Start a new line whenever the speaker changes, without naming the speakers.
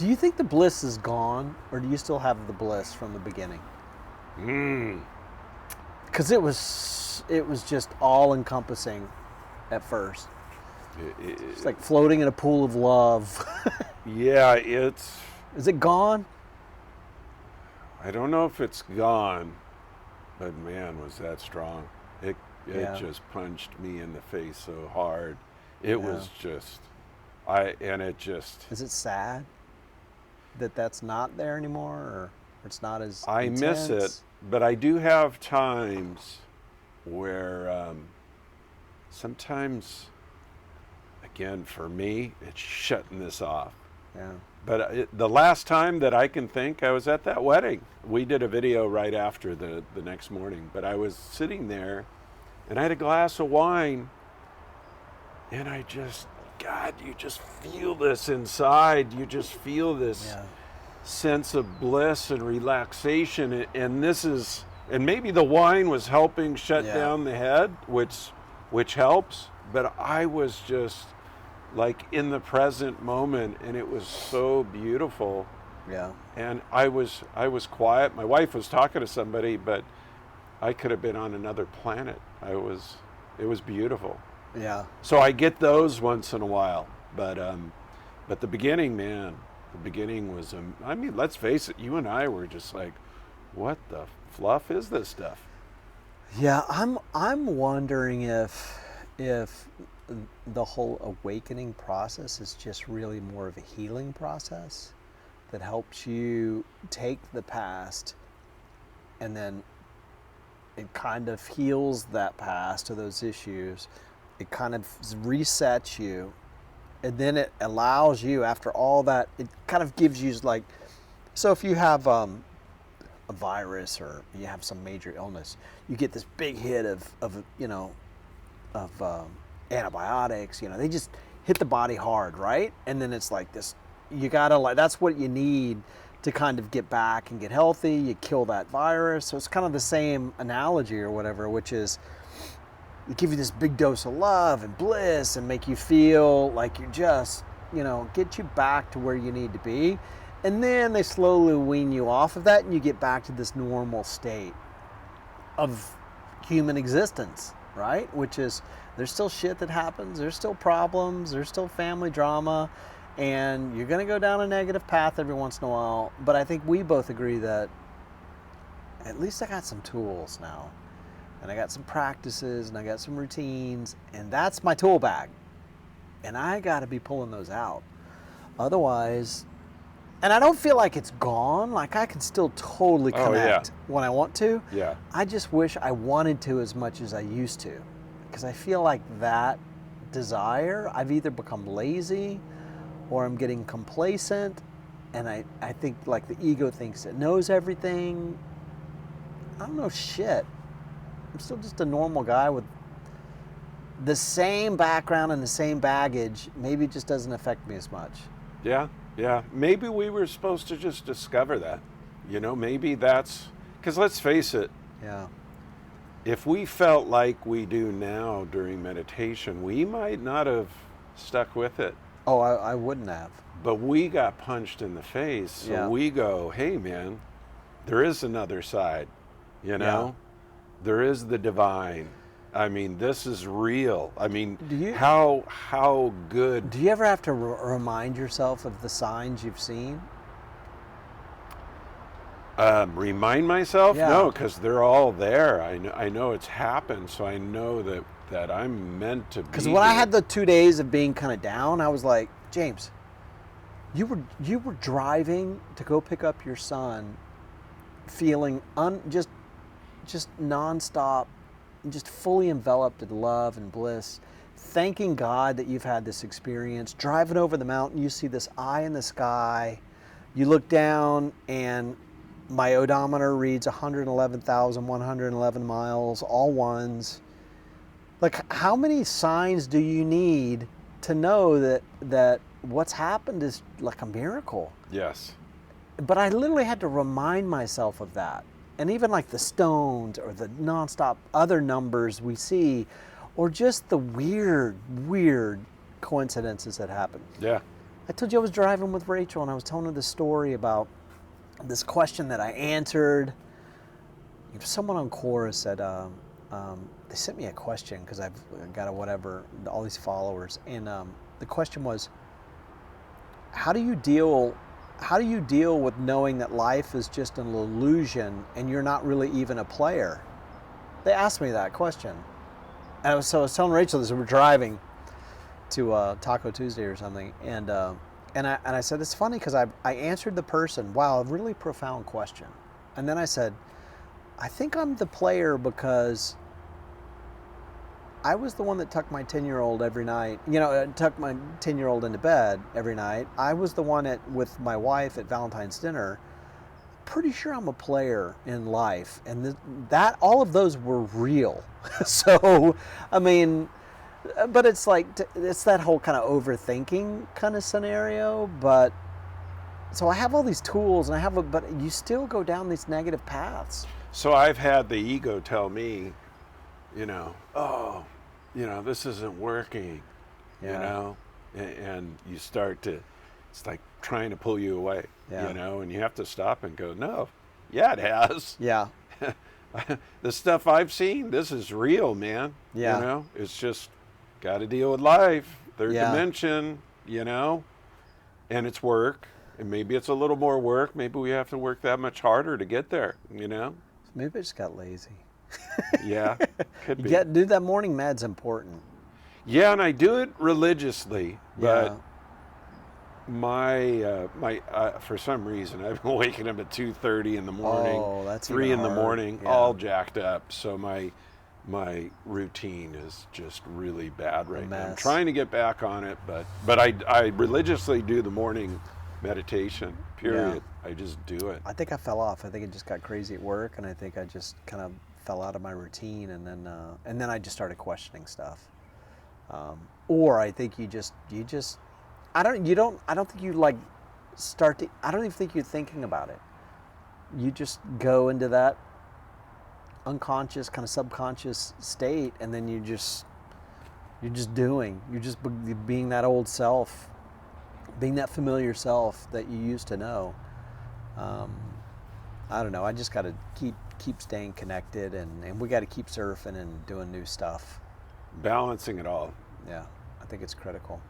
Do you think the bliss is gone, or do you still have the bliss from the beginning? Because it was just all encompassing at first. It's like floating in a pool of love.
Yeah, it's...
Is it gone?
I don't know if it's gone, but man, was that strong. It just punched me in the face so hard. It was just,
Is it sad that that's not there anymore, or it's not as
I
intense?
miss it, but I do have times where sometimes, again, for me, it's shutting this off.
Yeah.
But the last time that I can think, I was at that wedding. We did a video right after the next morning, but I was sitting there and I had a glass of wine and I just, God, you just feel this inside. You just feel this sense of bliss and relaxation. And this is, and maybe the wine was helping shut down the head, which helps, but I was just like in the present moment, and it was so beautiful.
Yeah.
And I was quiet. My wife was talking to somebody, but I could have been on another planet. It was beautiful.
Yeah.
So I get those once in a while, but the beginning, man, the beginning was, I mean, let's face it, you and I were just like, what the fluff is this stuff?
Yeah, I'm wondering if the whole awakening process is just really more of a healing process that helps you take the past and then it kind of heals that past or those issues. It kind of resets you, and then it allows you, after all that, it kind of gives you like, so if you have a virus or you have some major illness, you get this big hit of antibiotics, they just hit the body hard, right? And then it's like this, you gotta, like, that's what you need to kind of get back and get healthy. You kill that virus. So it's kind of the same analogy or whatever, which is they give you this big dose of love and bliss and make you feel like you're just, get you back to where you need to be. And then they slowly wean you off of that and you get back to this normal state of human existence, right? Which is, there's still shit that happens, there's still problems, there's still family drama, and you're gonna go down a negative path every once in a while. But I think we both agree that at least I got some tools now, and I got some practices, and I got some routines, and that's my tool bag. And I gotta be pulling those out. Otherwise, and I don't feel like it's gone, like I can still totally connect when I want to.
Yeah.
I just wish I wanted to as much as I used to. Because I feel like that desire, I've either become lazy or I'm getting complacent, and I think like the ego thinks it knows everything. I don't know shit. I'm still just a normal guy with the same background and the same baggage. Maybe it just doesn't affect me as much.
Yeah. Maybe we were supposed to just discover that. Maybe that's, because let's face it.
Yeah.
If we felt like we do now during meditation, we might not have stuck with it.
Oh, I wouldn't have.
But we got punched in the face, so we go, hey man, there is another side, There is the divine. I mean, this is real. I mean, how good.
Do you ever have to remind yourself of the signs you've seen?
Remind myself?
Yeah.
No, because they're all there. I know it's happened, so I know that I'm meant to be.
Because when I had the 2 days of being kind of down, I was like, James, you were driving to go pick up your son, feeling just nonstop, just fully enveloped in love and bliss, thanking God that you've had this experience. Driving over the mountain, you see this eye in the sky. You look down and my odometer reads 111,111 miles, all ones. Like, how many signs do you need to know that what's happened is like a miracle?
Yes.
But I literally had to remind myself of that. And even like the stones or the nonstop other numbers we see, or just the weird coincidences that happen.
Yeah.
I told you I was driving with Rachel and I was telling her this story about this question that I answered. Someone on Quora said, they sent me a question because I've got all these followers. And the question was, how do you deal with knowing that life is just an illusion and you're not really even a player? They asked me that question. And I was telling Rachel this, we were driving to Taco Tuesday or something, and I said, it's funny because I answered the person, wow, a really profound question. And then I said, I think I'm the player because I was the one that tucked my 10-year-old every night, tucked my 10-year-old into bed every night. I was the one with my wife at Valentine's dinner. Pretty sure I'm a player in life. And that all of those were real. So, I mean, but it's like, it's that whole kind of overthinking kind of scenario. But so I have all these tools and but you still go down these negative paths.
So I've had the ego tell me, this isn't working, and you start to, it's like trying to pull you away, and you have to stop and go, no, yeah, it has.
Yeah.
The stuff I've seen, this is real, man.
Yeah.
It's just got to deal with life, third dimension, and it's work. And maybe it's a little more work. Maybe we have to work that much harder to get there,
Maybe I just got lazy.
Yeah, could be.
Do that morning med's important.
Yeah, and I do it religiously, but my for some reason I've been waking up at 2:30 in the morning,
Oh, that's
3
even
in the
hard.
morning,
Yeah.
all jacked up. So my routine is just really bad right now. I'm
mess.
trying to get back on it, but I religiously do the morning meditation. Period. I just do it.
I think I fell off. I think it just got crazy at work, and I think I just kind of fell out of my routine, and then I just started questioning stuff. Or I think I don't think you like start to. I don't even think you're thinking about it. You just go into that unconscious, kind of subconscious state, and then you're just doing. You're just being that old self. Being that familiar self that you used to know. I don't know. I just got to keep staying connected, and we got to keep surfing and doing new stuff.
Balancing it all.
Yeah, I think it's critical.